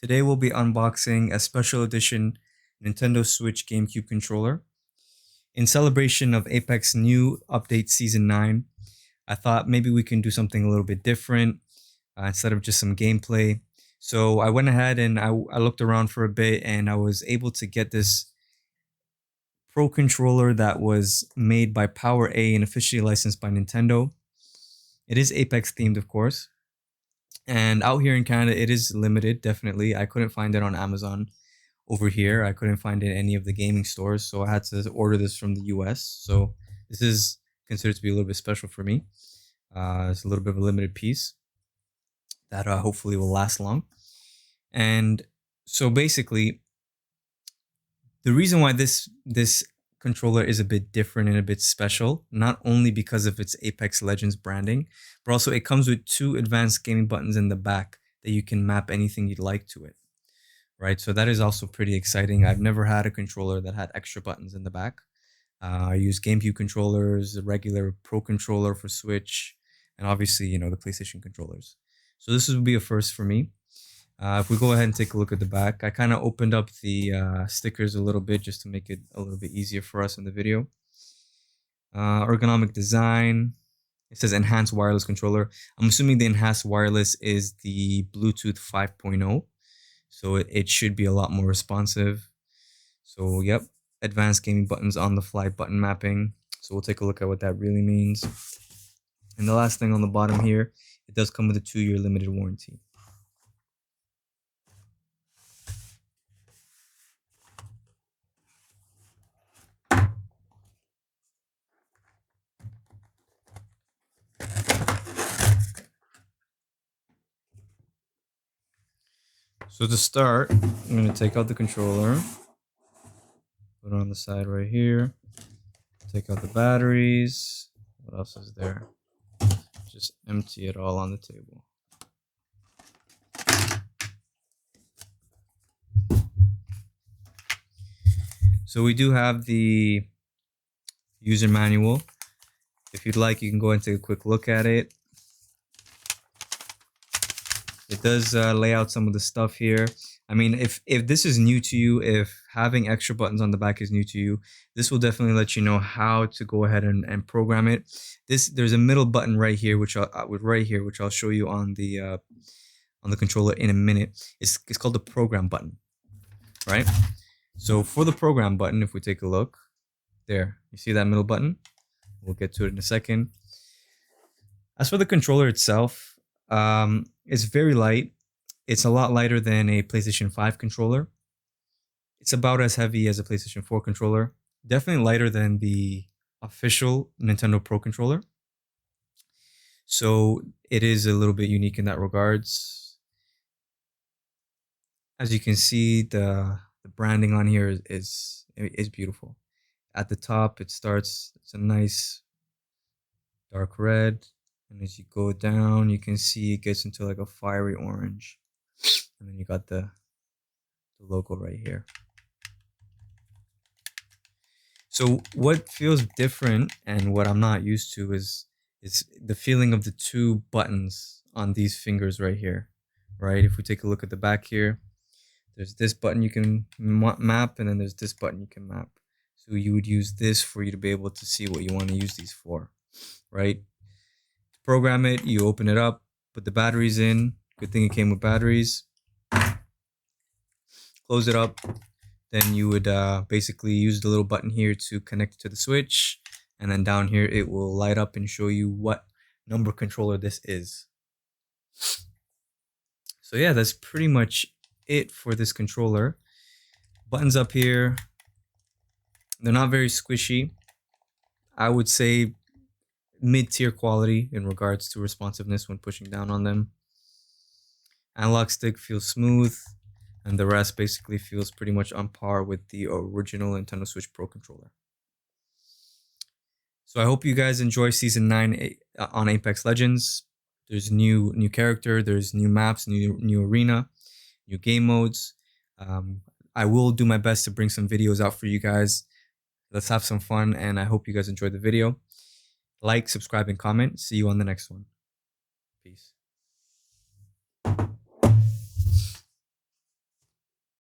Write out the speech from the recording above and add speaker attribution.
Speaker 1: Today we'll be unboxing a special edition Nintendo Switch GameCube controller. In celebration of Apex new update Season 9, I thought maybe we can do something a little bit different instead of just some gameplay. So I went ahead and I looked around for a bit and I was able to get this Pro controller that was made by PowerA and officially licensed by Nintendo. It is Apex themed, of course. And out here in Canada, it is limited, definitely. I couldn't find it on Amazon over here. I couldn't find it in any of the gaming stores, so I had to order this from the US. So this is considered to be a little bit special for me. It's a little bit of a limited piece that hopefully will last long. And so basically, the reason why this controller is a bit different and a bit special, not only because of its Apex Legends branding, but also it comes with 2 advanced gaming buttons in the back that you can map anything you'd like to it, right? So that is also pretty exciting. I've never had a controller that had extra buttons in the back. I use GameCube controllers, a regular Pro controller for Switch, and obviously, the PlayStation controllers. So this would be a first for me. If we go ahead and take a look at the back, I kind of opened up the stickers a little bit just to make it a little bit easier for us in the video. Ergonomic design. It says enhanced wireless controller. I'm assuming the enhanced wireless is the Bluetooth 5.0. So it should be a lot more responsive. So yep, advanced gaming buttons on the fly button mapping. So we'll take a look at what that really means. And the last thing on the bottom here, it does come with a 2-year limited warranty. So to start, I'm going to take out the controller, put it on the side right here, take out the batteries. What else is there? Just empty it all on the table. So we do have the user manual. If you'd like, you can go and take a quick look at it. It does lay out some of the stuff here. I mean, if this is new to you, if having extra buttons on the back is new to you, this will definitely let you know how to go ahead and program it. There's a middle button right here, which I'll show you on the controller in a minute. It's called the program button, right? So for the program button, if we take a look, there, you see that middle button? We'll get to it in a second. As for the controller itself, it's very light. It's a lot lighter than a PlayStation 5 controller. It's about as heavy as a PlayStation 4 controller. Definitely lighter than the official Nintendo Pro controller. So it is a little bit unique in that regards. As you can see, the branding on here is beautiful. At the top, it's a nice dark red. And as you go down, you can see it gets into like a fiery orange. And then you got the logo right here. So what feels different and what I'm not used to is the feeling of the 2 buttons on these fingers right here, right? If we take a look at the back here, there's this button you can map, and then there's this button you can map. So you would use this for you to be able to see what you want to use these for, right? To program it, you open it up, put the batteries in. Good thing it came with batteries. Close it up. Then you would basically use the little button here to connect to the Switch. And then down here, it will light up and show you what number controller this is. So yeah, that's pretty much it for this controller. Buttons up here. They're not very squishy. I would say mid-tier quality in regards to responsiveness when pushing down on them. Analog stick feels smooth, and the rest basically feels pretty much on par with the original Nintendo Switch Pro controller. So I hope you guys enjoy Season 9 on Apex Legends. There's new character, there's new maps, new arena, new game modes. I will do my best to bring some videos out for you guys. Let's have some fun, and I hope you guys enjoyed the video. Like, subscribe, and comment. See you on the next one.